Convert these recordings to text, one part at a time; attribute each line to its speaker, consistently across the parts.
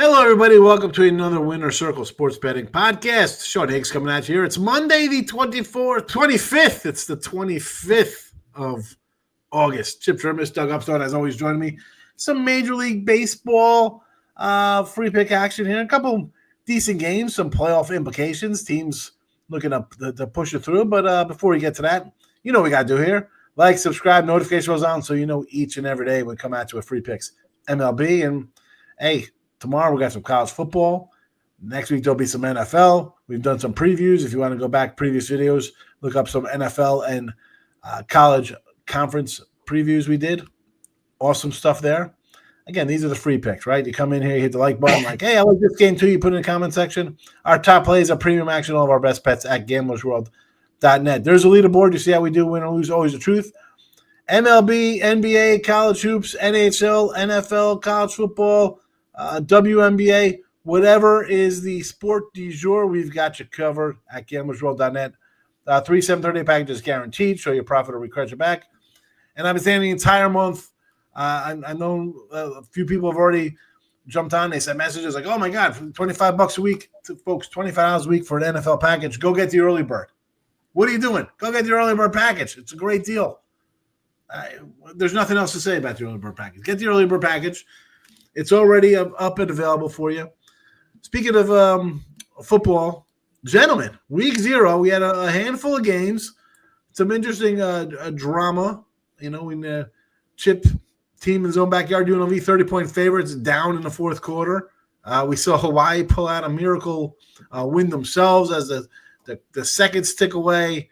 Speaker 1: Hello, everybody. Welcome to another Winner Circle Sports Betting Podcast. Sean Higgs coming at you here. It's Monday, the 25th. It's the 25th of August. Chip Chirimbes, Doug Upstone, as always, joining me. Some Major League Baseball free pick action here. A couple decent games, some playoff implications. Teams looking up to push it through. But before we get to that, you know what we got to do here. Like, subscribe, notification goes on so you know each and every day we come at you with free picks. MLB, and hey, tomorrow we got some college football. Next week there'll be some NFL. We've done some previews. If you want to go back previous videos, look up some NFL and college conference previews we did. Awesome stuff there. Again, these are the free picks, right? You come in here, you hit the like button, like, hey, I like this game too. You put it in the comment section. Our top plays are premium action, all of our best bets at gamblersworld.net. There's a leaderboard. You see how we do win or lose, always the truth. MLB, NBA, college hoops, NHL, NFL, college football, WNBA, whatever is the sport du jour, we've got you covered at gamblersworld.net. 3 730 packages guaranteed. Show your profit or we credit you back. And I've been saying the entire month. I know a few people have already jumped on. They sent messages like, oh, my God, $25 a week, folks, $25 a week for an NFL package. Go get the early bird. What are you doing? Go get the early bird package. It's a great deal. There's nothing else to say about the early bird package. Get the early bird package. It's already up and available for you. Speaking of football, gentlemen, week 0, we had a handful of games. Some interesting drama. You know, when Chip team in his own backyard doing only 30-point favorites down in the fourth quarter. We saw Hawaii pull out a miracle win themselves as the seconds tick away,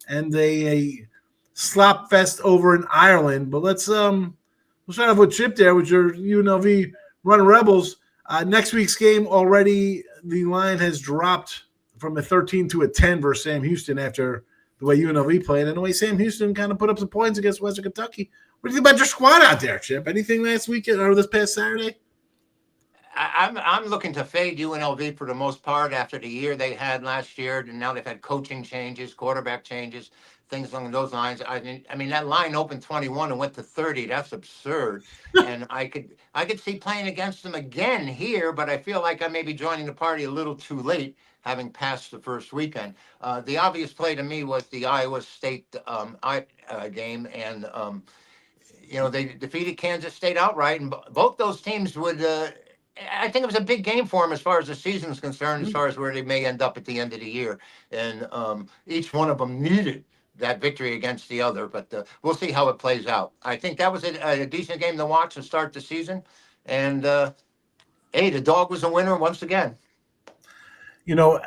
Speaker 1: and a slop fest over in Ireland. But let's start off with Chip there with your UNLV Running Rebels. Next week's game already, the line has dropped from a 13 to a 10 versus Sam Houston after the way UNLV played and the way Sam Houston kind of put up some points against Western Kentucky. What do you think about your squad out there, Chip? Anything last weekend or this past Saturday?
Speaker 2: I'm looking to fade UNLV for the most part after the year they had last year, and now they've had coaching changes, quarterback changes, things along those lines. I mean that line opened 21 and went to 30. That's absurd. And I could see playing against them again here, but I feel like I may be joining the party a little too late, having passed the first weekend. The obvious play to me was the Iowa State game, and they defeated Kansas State outright, and both those teams would. I think it was a big game for them as far as the season is concerned, as far as where they may end up at the end of the year. And each one of them needed that victory against the other, but we'll see how it plays out. I think that was a decent game to watch to start the season. And, hey, the dog was a winner once again.
Speaker 1: You know,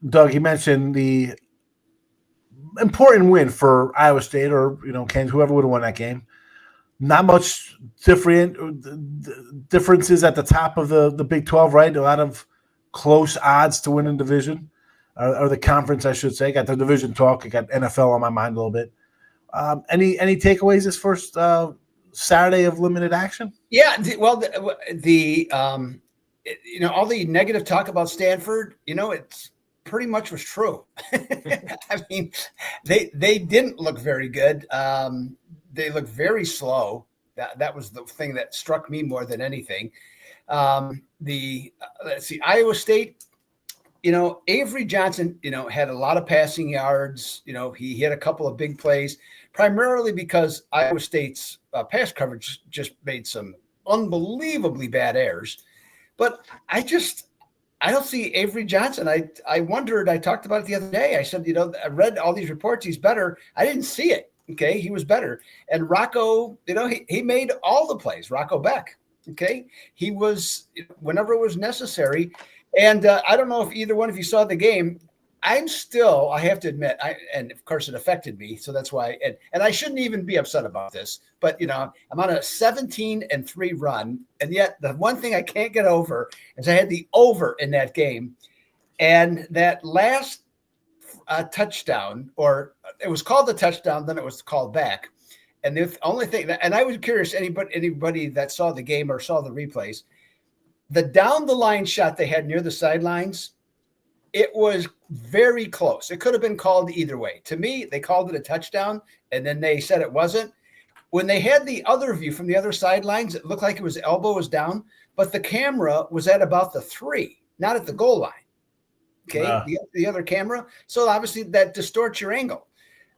Speaker 1: Doug, you mentioned the important win for Iowa State or, Kansas, whoever would have won that game. Not much differences at the top of the Big 12, right? A lot of close odds to win in division, or the conference, I should say. Got the division talk. I got NFL on my mind a little bit. Any takeaways this first Saturday of limited action?
Speaker 3: Yeah, all the negative talk about Stanford, it's pretty much was true. I mean, they didn't look very good. They look very slow. That was the thing that struck me more than anything. Let's see, Iowa State, Avery Johnson, had a lot of passing yards. He hit a couple of big plays, primarily because Iowa State's pass coverage just made some unbelievably bad errors. But I don't see Avery Johnson. I wondered, I talked about it the other day. I said, I read all these reports. He's better. I didn't see it. Okay, he was better. And Rocco, he made all the plays, Rocco Beck. Okay, he was, whenever it was necessary. And I don't know if either one of you saw the game. I have to admit, and of course it affected me. So that's why, and I shouldn't even be upset about this, but I'm on a 17-3 run. And yet the one thing I can't get over is I had the over in that game. And that last touchdown, or it was called the touchdown, then it was called back. And the only thing and I was curious, anybody that saw the game or saw the replays, the down the line shot they had near the sidelines, it was very close. It could have been called either way. To me, they called it a touchdown, and then they said it wasn't. When they had the other view from the other sidelines, it looked like it was elbow was down, but the camera was at about the 3, not at the goal line. Okay, the other camera. So obviously that distorts your angle.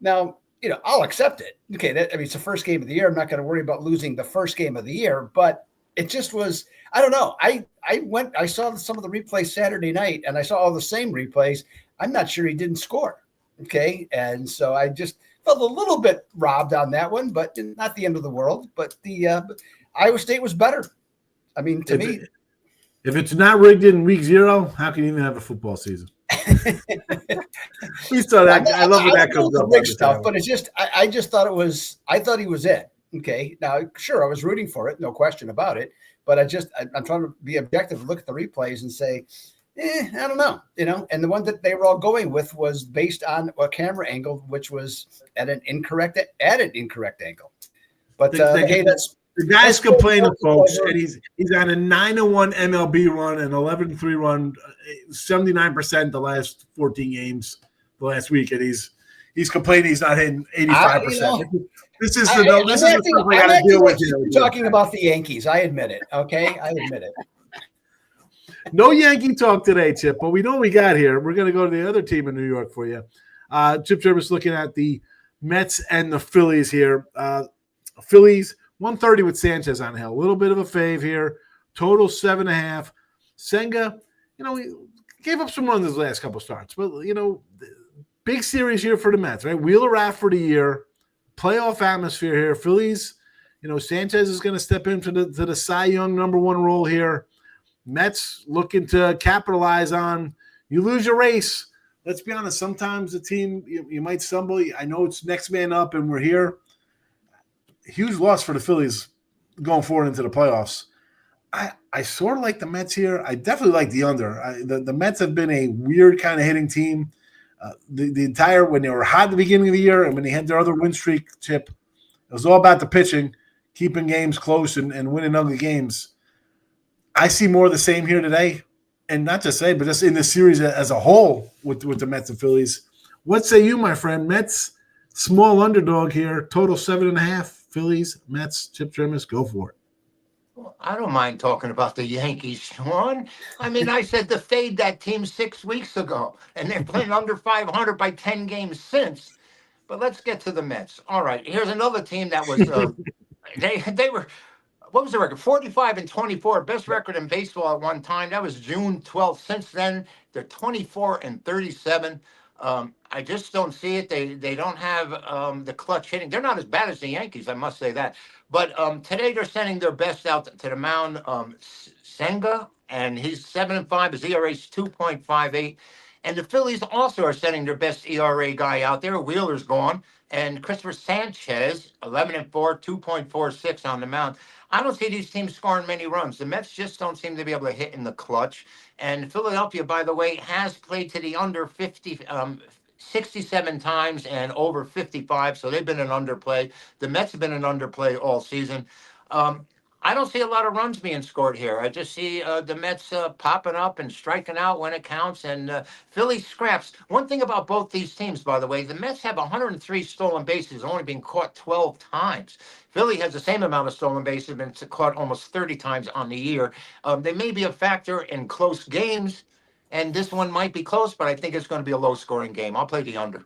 Speaker 3: Now, I'll accept it. Okay, it's the first game of the year. I'm not going to worry about losing the first game of the year, but it just was. I don't know. I saw some of the replays Saturday night, and I saw all the same replays. I'm not sure he didn't score. Okay, and so I just felt a little bit robbed on that one, but not the end of the world. But the Iowa State was better. I mean, to me.
Speaker 1: If it's not rigged in week 0, how can you even have a football season? We saw that. I love when that comes up.
Speaker 3: Big stuff, but it's just I just thought it was. I thought he was it. Okay, now sure, I was rooting for it, no question about it. But I'm trying to be objective, look at the replays and say, I don't know, And the one that they were all going with was based on a camera angle, which was at an incorrect angle. But hey, that's.
Speaker 1: The guy's complaining, folks, and he's on a 9-1 MLB run and 11-3 run, 79% the last 14 games the last week, and he's complaining he's not hitting 85%. This is the stuff I got to deal with.
Speaker 3: You're talking about the Yankees. I admit it. Okay, I admit it.
Speaker 1: No Yankee talk today, Chip, but we know what we got here. We're going to go to the other team in New York for you. Chip Jervis looking at the Mets and the Phillies here. Phillies. 130 with Sanchez on the hill. A little bit of a fave here. Total 7.5. Senga, he gave up some runs his last couple starts. But, big series here for the Mets, right? Wheeler out for the year. Playoff atmosphere here. Phillies, Sanchez is going to step into the Cy Young #1 role here. Mets looking to capitalize on. You lose your race. Let's be honest. Sometimes the team, you might stumble. I know it's next man up and we're here. Huge loss for the Phillies going forward into the playoffs. I sort of like the Mets here. I definitely like the under. The Mets have been a weird kind of hitting team. The entire when they were hot at the beginning of the year and when they had their other win streak, Chip, it was all about the pitching, keeping games close and winning ugly games. I see more of the same here today, and not just say, but just in the series as a whole with the Mets and Phillies. What say you, my friend? Mets, small underdog here, total 7.5. Phillies, Mets, Chip Jermis, go for it.
Speaker 2: Well, I don't mind talking about the Yankees, Sean. I mean, I said to fade that team 6 weeks ago, and they're playing under 500 by 10 games since. But let's get to the Mets. All right, here's another team that was they were. What was the record? 45-24, best record in baseball at one time. That was June 12th. Since then, they're 24-37. I just don't see it. They don't have the clutch hitting. They're not as bad as the Yankees, I must say that. But today they're sending their best out to the mound, Senga, and he's 7-5. His ERA is 2.58. And the Phillies also are sending their best ERA guy out there. Wheeler's gone. And Christopher Sanchez, 11-4, 2.46 on the mound. I don't see these teams scoring many runs. The Mets just don't seem to be able to hit in the clutch. And Philadelphia, by the way, has played to the under 67 times and over 55. So they've been an underplay. The Mets have been an underplay all season. I don't see a lot of runs being scored here. I just see the Mets popping up and striking out when it counts, and Philly scraps. One thing about both these teams, by the way, the Mets have 103 stolen bases, only been caught 12 times. Philly has the same amount of stolen bases, been caught almost 30 times on the year. They may be a factor in close games, and this one might be close, but I think it's going to be a low-scoring game. I'll play the under.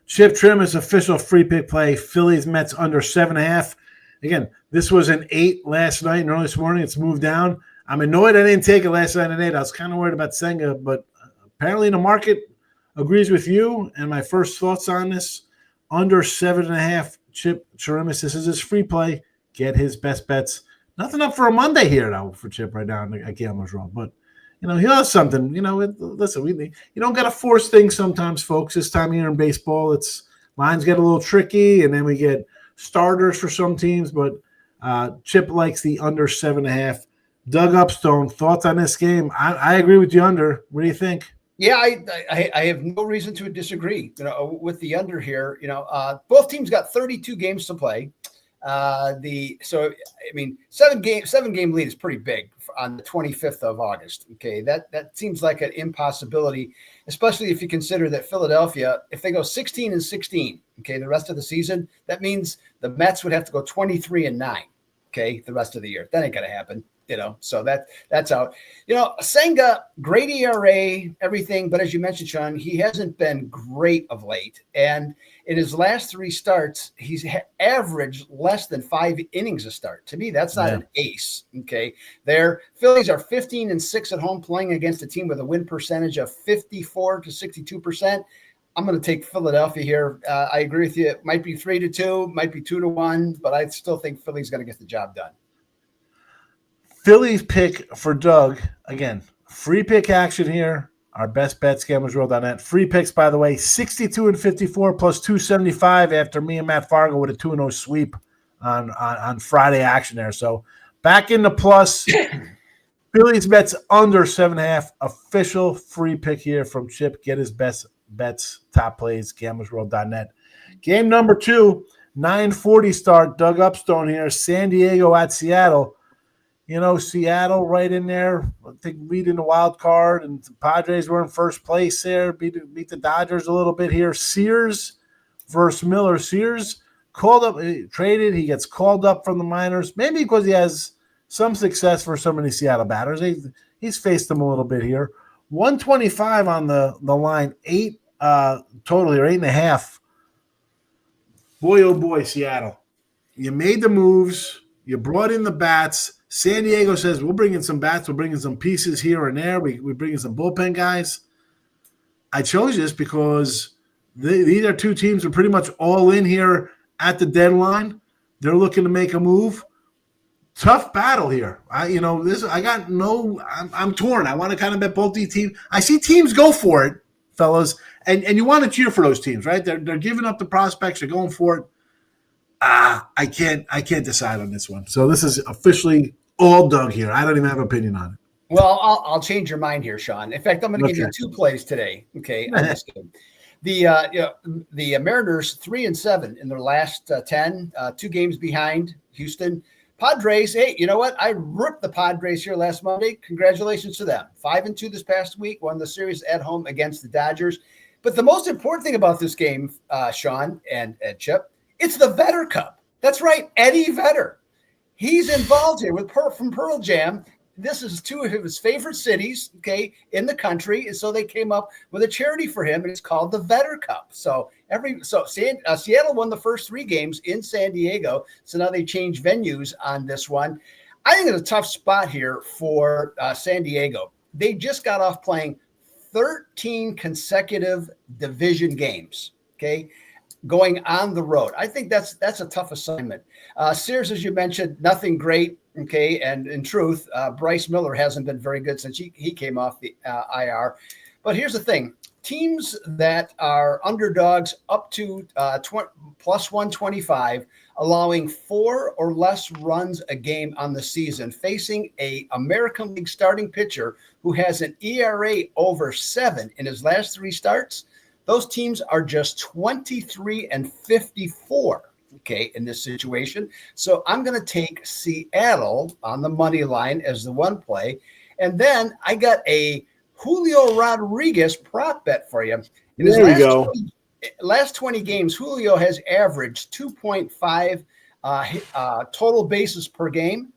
Speaker 1: Chip Trimmer's official free pick play, Phillies Mets under 7.5. Again, this was an 8 last night and early this morning. It's moved down. I'm annoyed I didn't take it last night at 8. I was kind of worried about Senga, but apparently the market agrees with you. And my first thoughts on this, under 7.5, Chip Chirimbes. This is his free play. Get his best bets. Nothing up for a Monday here, though, for Chip right now at Gambler's Row. But, he has something. Listen, you don't got to force things sometimes, folks. This time of year in baseball, lines get a little tricky, and then we get starters for some teams, but Chip likes the under 7.5. Doug Upstone, thoughts on this game? I agree with you under. What do you think?
Speaker 3: Yeah, I have no reason to disagree. With the under here, both teams got 32 games to play. Seven game lead is pretty big on the 25th of August. Okay, that seems like an impossibility, especially if you consider that Philadelphia, if they go 16-16, okay, the rest of the season, that means the Mets would have to go 23-9. Okay, the rest of the year. That ain't gonna happen. So that's out. Senga, great ERA, everything, but as you mentioned, Sean, he hasn't been great of late. And in his last 3 starts, he's averaged less than 5 innings a start. To me, that's not an ace. Okay, their Phillies are 15-6 at home, playing against a team with a win percentage of 54 to 62%. I'm going to take Philadelphia here. I agree with you. It might be 3-2, might be 2-1, but I still think Philly's going to get the job done.
Speaker 1: Phillies pick for Doug. Again, free pick action here. Our best bets, gamblersworld.net. Free picks, by the way, 62-54 plus 275 after me and Matt Fargo with a 2-0 sweep on Friday action there. So back in the plus. Phillies bets under 7.5. Official free pick here from Chip. Get his best bets, top plays, gamblersworld.net. Game number 2, 9:40 start. Doug Upstone here. San Diego at Seattle. Seattle right in there. I think leading the wild card, and the Padres were in first place there. Beat the Dodgers a little bit here. Sears versus Miller. Sears called up, traded. He gets called up from the minors, maybe because he has some success for so many Seattle batters. He's faced them a little bit here. 125 on the line, 8 total here, 8.5. Boy, oh boy, Seattle. You made the moves. You brought in the bats. San Diego says, we'll bring in some bats. We'll bring in some pieces here and there. We bring in some bullpen guys. I chose this because these are 2 teams who are pretty much all in here at the deadline. They're looking to make a move. Tough battle here. I'm torn. I want to kind of bet both these teams. I see teams go for it, fellas, and you want to cheer for those teams, right? They're giving up the prospects. They're going for it. I can't decide on this one. So this is officially all Doug here. I don't even have an opinion on it.
Speaker 3: Well, I'll change your mind here, Sean. In fact, I'm going to give you 2 plays today. Okay, on this game. The Mariners 3-7 in their last 10, 2 games behind Houston. Padres, hey, you know what? I ripped the Padres here last Monday. Congratulations to them. 5-2 this past week, won the series at home against the Dodgers. But the most important thing about this game, Sean and Chip, it's the Vedder Cup. That's right, Eddie Vedder. He's involved here from Pearl Jam. This is 2 of his favorite cities, okay, in the country, and so they came up with a charity for him, and it's called the Vedder Cup. So Seattle won the first 3 games in San Diego, so now they changed venues on this one. I think it's a tough spot here for San Diego. They just got off playing 13 consecutive division games, okay, going on the road. I think that's a tough assignment. Sears, as you mentioned, nothing great. Okay, and in truth, Bryce Miller hasn't been very good since he came off the IR. But here's the thing. Teams that are underdogs up to plus 125, allowing 4 or less runs a game on the season, facing a American League starting pitcher who has an ERA over 7 in his last 3 starts, those teams are just 23-54. Okay, in this situation. So I'm going to take Seattle on the money line as the one play. And then I got a Julio Rodriguez prop bet for you. In his last 20 games, Julio has averaged 2.5 total bases per game,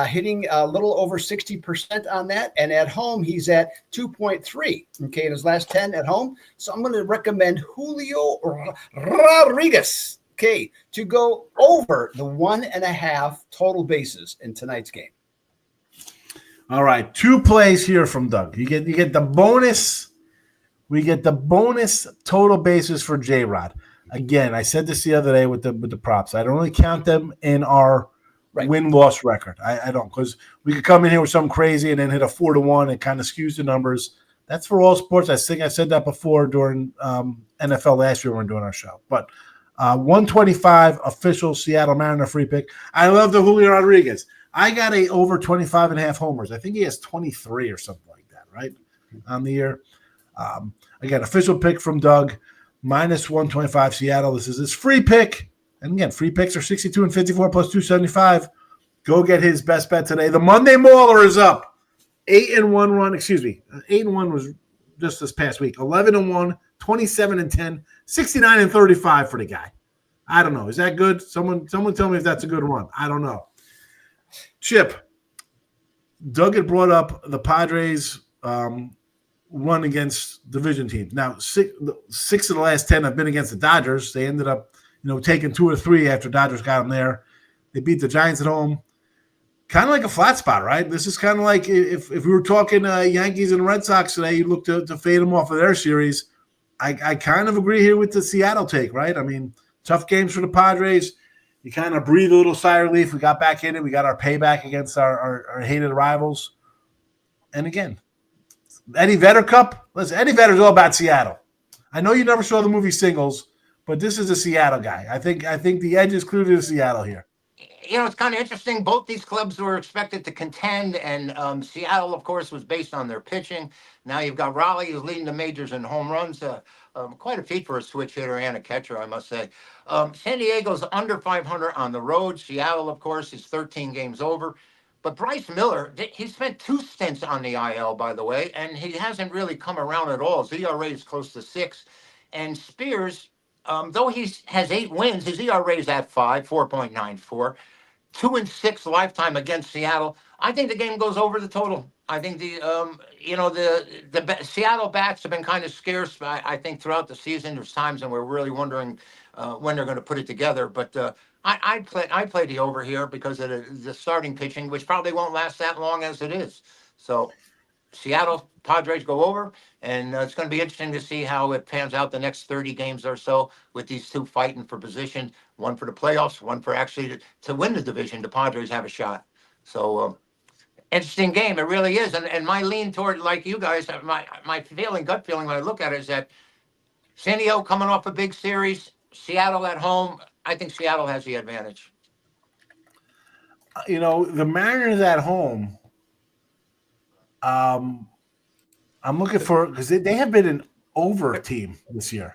Speaker 3: hitting a little over 60% on that. And at home, he's at 2.3, okay, in his last 10 at home. So I'm going to recommend Julio Rodriguez, okay, to go over the 1.5 total bases in tonight's game.
Speaker 1: All right, 2 plays here from Doug. You get the bonus. We get the bonus total bases for J-Rod. Again, I said this the other day with the props. I don't really count them in our win-loss record. I don't, because we could come in here with something crazy and then hit a 4-1. It kind of skews the numbers. That's for all sports. I think I said that before during NFL last year when we were doing our show. But 125 official Seattle Mariner free pick. I love the Julio Rodriguez. I got a over 25.5 homers. I think he has 23 or something like that, right, on the year. Again, official pick from Doug, minus 125 Seattle. This is his free pick. And again, free picks are 62 and 54 plus 275. Go get his best bet today. The Monday Mauler is up. 8-1 run. Excuse me. 8-1 was just this past week. 11-1, 27-10, 69 and 35 for the guy. I don't know. Is that good? Someone tell me if that's a good run. I don't know. Chip, Doug had brought up the Padres run against division teams. Now, six of the last 10 have been against the Dodgers. They ended up, taking 2 or 3 after Dodgers got them there. They beat the Giants at home. Kind of like a flat spot, right? This is kind of like if we were talking Yankees and Red Sox today, you look to fade them off of their series. I kind of agree here with the Seattle take, right? I mean, tough games for the Padres. You kind of breathe a little sigh of relief. We got back in it. We got our payback against our hated rivals. And again, Eddie Vedder Cup. Listen, Eddie Vedder's all about Seattle. I know you never saw the movie Singles, but this is a Seattle guy. I think the edge is clearly to Seattle here.
Speaker 2: It's kind of interesting. Both these clubs were expected to contend, and Seattle, of course, was based on their pitching. Now you've got Raleigh, who's leading the majors in home runs. Quite a feat for a switch hitter and a catcher, I must say. San Diego's under 500 on the road. Seattle, of course, is 13 games over. But Bryce Miller, he spent 2 stints on the IL, by the way, and he hasn't really come around at all. His ERA is close to 6. And Spears, though he has 8 wins, his ERA is at 4.94. 2-6 lifetime against Seattle. I think the game goes over the total. I think the Seattle bats have been kind of scarce. I think throughout the season, there's times when we're really wondering when they're going to put it together. But I play the over here because of the starting pitching, which probably won't last that long as it is. So Seattle Padres go over, and it's going to be interesting to see how it pans out the next 30 games or so with these two fighting for position, one for the playoffs, one for actually to win the division. The Padres have a shot. So interesting game. It really is. And my lean toward, like you guys, my gut feeling when I look at it is that San Diego coming off a big series, Seattle at home. I think Seattle has the advantage.
Speaker 1: The Mariners at home, I'm looking for, because they have been an over team this year.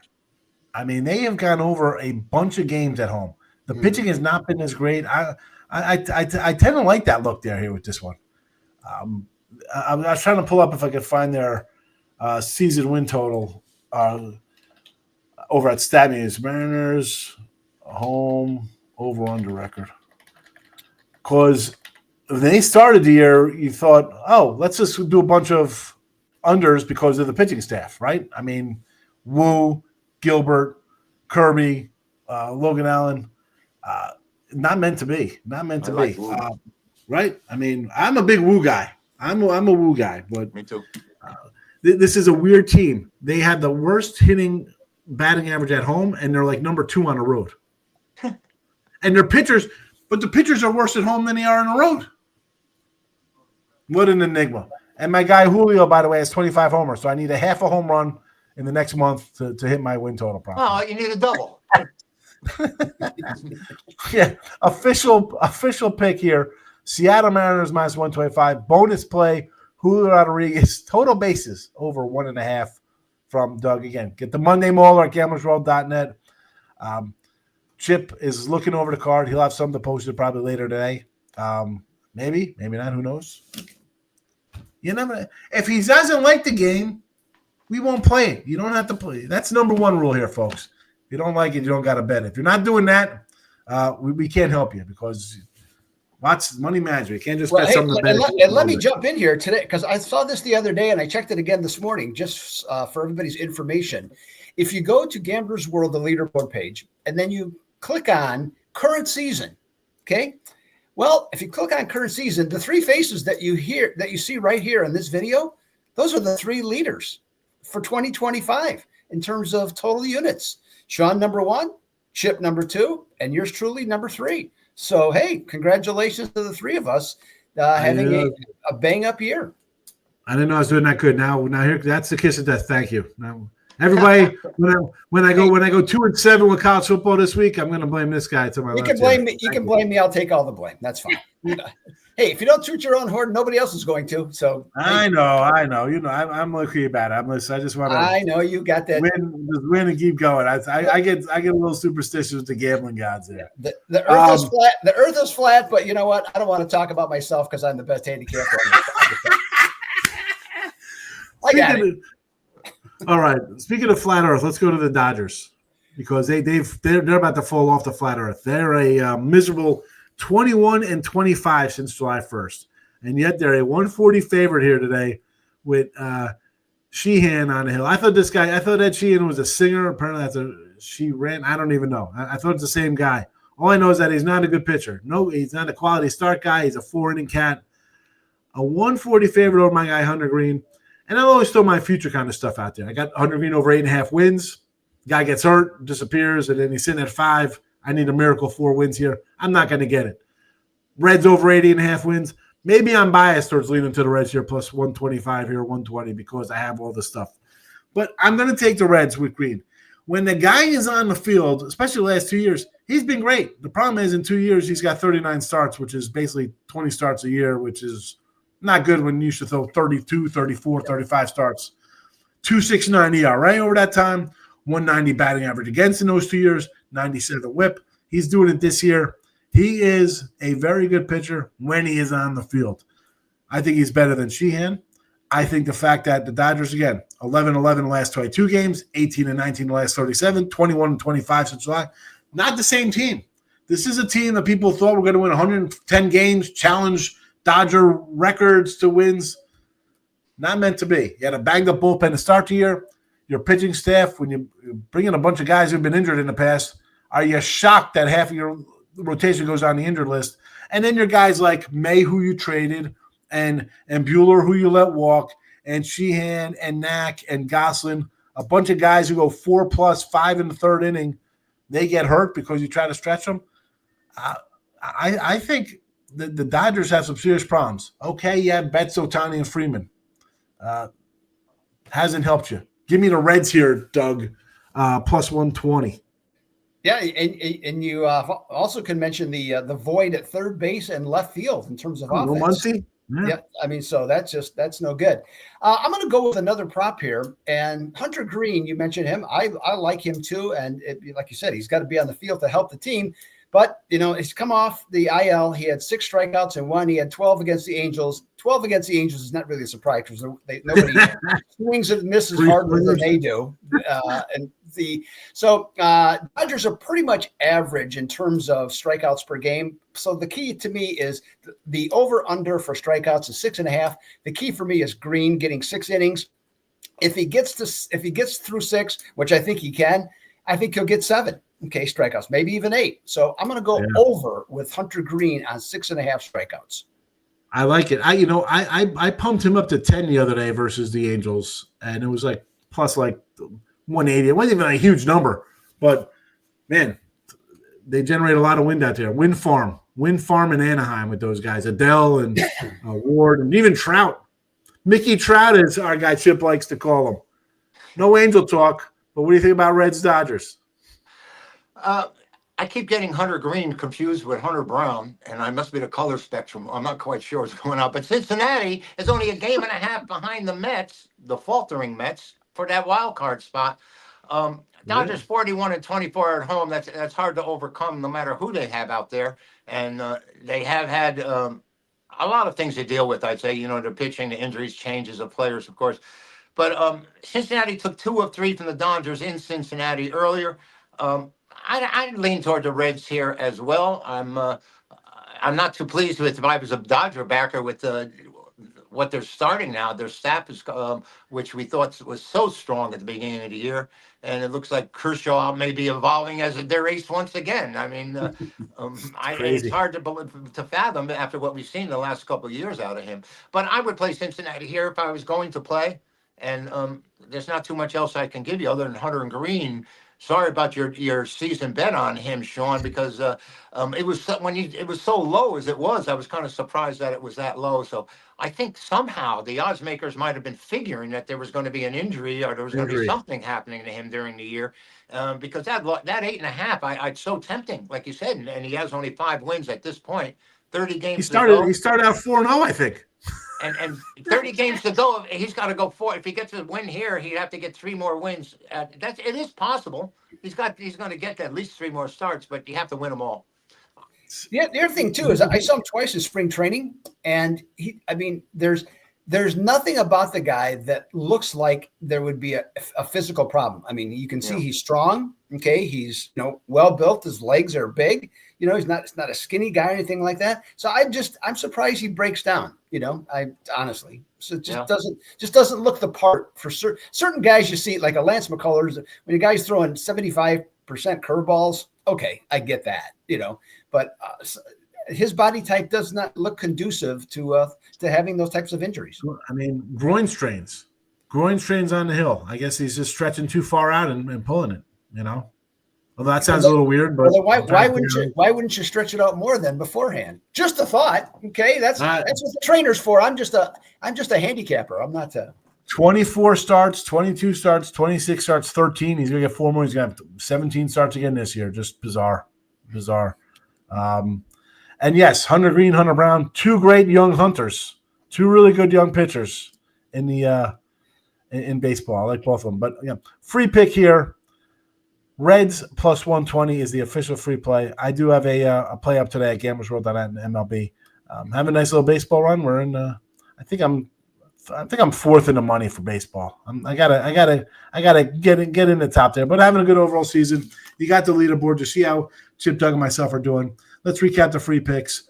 Speaker 1: I mean, they have gone over a bunch of games at home. The pitching has not been as great. I tend to like that look there here with this one. I was trying to pull up if I could find their season win total over at StatMuse. Mariners home over under record. Because when they started the year, you thought, oh, let's just do a bunch of unders because of the pitching staff, right? I mean, Wu, Gilbert, Kirby, Logan Allen, not meant to be. Not meant to be. Right? I mean, I'm a big Wu guy. I'm a Wu guy, but
Speaker 2: me too.
Speaker 1: This is a weird team. They had the worst batting average at home, and they're like number 2 on the road. And their pitchers, but the pitchers are worse at home than they are on the road. What an enigma. And my guy Julio, by the way, has 25 homers, so I need a half a home run in the next month to hit my win total. Probably.
Speaker 2: Oh, you need a double.
Speaker 1: Yeah, official pick here. Seattle Mariners minus 125. Bonus play, Julio Rodriguez. Total bases over 1.5 from Doug. Again, get the Monday Mauler at gamblersworld.net. Chip is looking over the card. He'll have something to post it probably later today. Maybe not. Who knows? You never. If he doesn't like the game, we won't play it. You don't have to play. That's number 1 rule here, folks. If you don't like it, you don't got to bet. If you're not doing that, we can't help you because lots money management. You can't just bet something.
Speaker 3: Let me jump in here today because I saw this the other day and I checked it again this morning just for everybody's information. If you go to Gamblers World, the leaderboard page, and then you click on current season, okay? Well, if you click on current season, the 3 faces that you see right here in this video, those are the 3 leaders for 2025 in terms of total units. Sean, number 1, Chip, number 2, and yours truly, number 3. So, hey, congratulations to the 3 of us having a bang-up year.
Speaker 1: I didn't know I was doing that good. Now here, that's the kiss of death. Thank you. Now, everybody, when I go 2-7 with college football this week, I'm going to blame this guy to my left.
Speaker 3: You can blame me. You can blame me. I'll take all the blame. That's fine. Hey, if you don't toot your own horn, nobody else is going to. So
Speaker 1: I know. You know, I'm lucky about it. I just want to.
Speaker 3: I know you got that.
Speaker 1: Win and keep going. I get a little superstitious with the gambling gods there.
Speaker 3: The earth is flat. The earth is flat, but you know what? I don't want to talk about myself because I'm the best handicapper. I got it.
Speaker 1: All right. Speaking of flat earth, let's go to the Dodgers because they're about to fall off the flat earth. They're a miserable 21-25 since July 1st, and yet they're a 140 favorite here today with Sheehan on the hill. I thought Ed Sheehan was a singer. Apparently Sheeran. I don't even know. I thought it's the same guy. All I know is that he's not a good pitcher. No, he's not a quality start guy. He's a 4-inning cat. A 140 favorite over my guy Hunter Green. And I'll always throw my future kind of stuff out there. I got Hunter Green over 8.5 wins. Guy gets hurt, disappears, and then he's sitting at 5. I need a miracle 4 wins here. I'm not going to get it. Reds over 80.5 wins. Maybe I'm biased towards leaning to the Reds here, plus 125 here, 120, because I have all the stuff. But I'm going to take the Reds with Green. When the guy is on the field, especially the last 2 years, he's been great. The problem is in 2 years, he's got 39 starts, which is basically 20 starts a year, which is not good when you should throw 32, 34, 35 starts. 2.69 ERA over that time, 190 batting average against in those 2 years, 97 whip. He's doing it this year. He is a very good pitcher when he is on the field. I think he's better than Sheehan. I think the fact that the Dodgers, again, 11-11 the last 22 games, 18-19 the last 37, 21-25 since July, not the same team. This is a team that people thought were going to win 110 games, challenge Dodger records to wins. Not meant to be. You had a banged-up bullpen to start the year. Your pitching staff, when you bring in a bunch of guys who've been injured in the past, are you shocked that half of your rotation goes on the injured list? And then your guys like May, who you traded, and Buehler, who you let walk, and Sheehan, and Knack, and Goslin, a bunch of guys who go 4+, 5 in the third inning, they get hurt because you try to stretch them. I think the Dodgers have some serious problems. Okay, yeah, Betts, Ohtani, and Freeman. Hasn't helped you. Give me the Reds here, Doug, plus 120.
Speaker 3: Yeah, and you also can mention the void at third base and left field in terms of offense.
Speaker 1: Muncy?
Speaker 3: Yeah, I mean, so that's no good. I'm going to go with another prop here, and Hunter Green. You mentioned him. I like him too, and like you said, he's got to be on the field to help the team. But he's come off the IL. He had 6 strikeouts and 1. He had 12 against the Angels. 12 against the Angels is not really a surprise because nobody swings and misses harder than they do. Dodgers are pretty much average in terms of strikeouts per game. So the key to me is the over/under for strikeouts is 6.5. The key for me is Green getting 6 innings. If he gets through 6, which I think he can, I think he'll get 7. Okay, strikeouts, maybe even 8. So I'm going to go over with Hunter Green on 6.5 strikeouts.
Speaker 1: I like it. I pumped him up to 10 the other day versus the Angels, and it was like plus like 180. It wasn't even a huge number, but man, they generate a lot of wind out there. Wind farm in Anaheim with those guys, Adele and Ward, and even Trout. Mickey Trout is our guy Chip likes to call him. No Angel talk, but what do you think about Reds Dodgers?
Speaker 2: I keep getting Hunter Green confused with Hunter Brown, and I must be the color spectrum. I'm not quite sure what's going on. But Cincinnati is only a game and a half behind the Mets, the faltering Mets, for that wild card spot. Dodgers 41-24 at home. That's hard to overcome no matter who they have out there. And they have had a lot of things to deal with, I'd say. The pitching, the injuries, changes of players, of course. But Cincinnati took 2 of 3 from the Dodgers in Cincinnati earlier. I lean toward the Reds here as well. I'm not too pleased with, if I was a Dodger backer, with what they're starting now. Their staff is, which we thought was so strong at the beginning of the year, and it looks like Kershaw may be evolving as their ace once again. I mean, it's hard to fathom after what we've seen the last couple of years out of him. But I would play Cincinnati here if I was going to play, and there's not too much else I can give you other than Hunter and Green. Sorry about your season bet on him, Sean, because it was it was so low as it was. I was kind of surprised that it was that low. So I think somehow the odds makers might have been figuring that there was going to be an injury or there was going to be something happening to him during the year, because that 8.5, I'd so tempting, like you said, and he has only 5 wins at this point. 30 games.
Speaker 1: He started out 4-0, I think.
Speaker 2: And 30 games to go. He's got to go 4. If he gets a win here, he'd have to get 3 more wins. It is possible. He's going to get at least 3 more starts, but you have to win them all.
Speaker 3: Yeah, the other thing too is I saw him twice in spring training, and there's nothing about the guy that looks like there would be a physical problem. I mean, you can see he's strong. Okay, he's well built. His legs are big. He's not a skinny guy or anything like that. So I'm surprised he breaks down. I honestly, so it just doesn't look the part for certain guys. You see, like a Lance McCullers, when a guy's throwing 75% curveballs. Okay, I get that. But his body type does not look conducive to having those types of injuries.
Speaker 1: I mean, groin strains on the hill. I guess he's just stretching too far out and pulling it. Although that sounds a little weird, but
Speaker 3: why wouldn't you stretch it out more than beforehand? Just a thought. Okay, that's what the trainer's for. I'm just a handicapper. I'm not a
Speaker 1: 24 starts, 22 starts, 26 starts, 13. He's gonna get 4 more. He's gonna have 17 starts again this year. Just bizarre. And yes, Hunter Green, Hunter Brown, 2 great young hunters, 2 really good young pitchers in the in baseball. I like both of them. But free pick here. Reds plus 120 is the official free play. I do have a play up today at GamblersWorld.net and MLB. Have a nice little baseball run. We're in. I think I'm 4th in the money for baseball. I gotta get in the top there. But having a good overall season. You got the leaderboard to see how Chip, Doug, and myself are doing. Let's recap the free picks.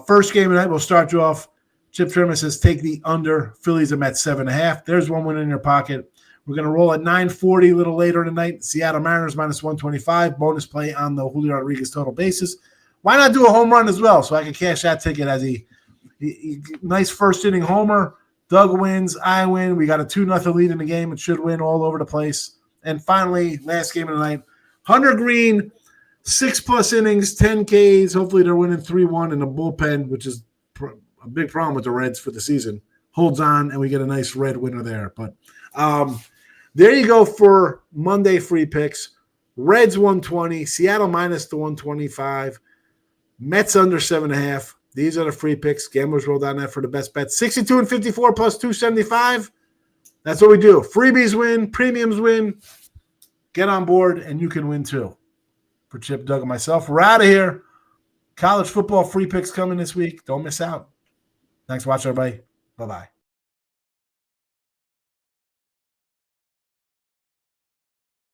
Speaker 1: First game tonight, we'll start you off. Chip Sherman says take the under. Phillies are at 7.5. There's 1 win in your pocket. We're going to roll at 9:40 a little later in the night. Seattle Mariners minus 125. Bonus play on the Julio Rodriguez total basis. Why not do a home run as well so I can cash that ticket as a nice first inning homer. Doug wins. I win. We got a 2-0 lead in the game. It should win all over the place. And finally, last game of the night, Hunter Green, 6+ innings, 10 Ks. Hopefully they're winning 3-1 in the bullpen, which is a big problem with the Reds for the season. Holds on, and we get a nice Red winner there. But there you go for Monday free picks. Reds 120, Seattle minus the 125, Mets under 7.5. These are the free picks. GamblersWorld.net for the best bets. 62 and 54 plus 275. That's what we do. Freebies win, premiums win. Get on board, and you can win too. For Chip, Doug, and myself, we're out of here. College football free picks coming this week. Don't miss out. Thanks for watching, everybody. Bye-bye.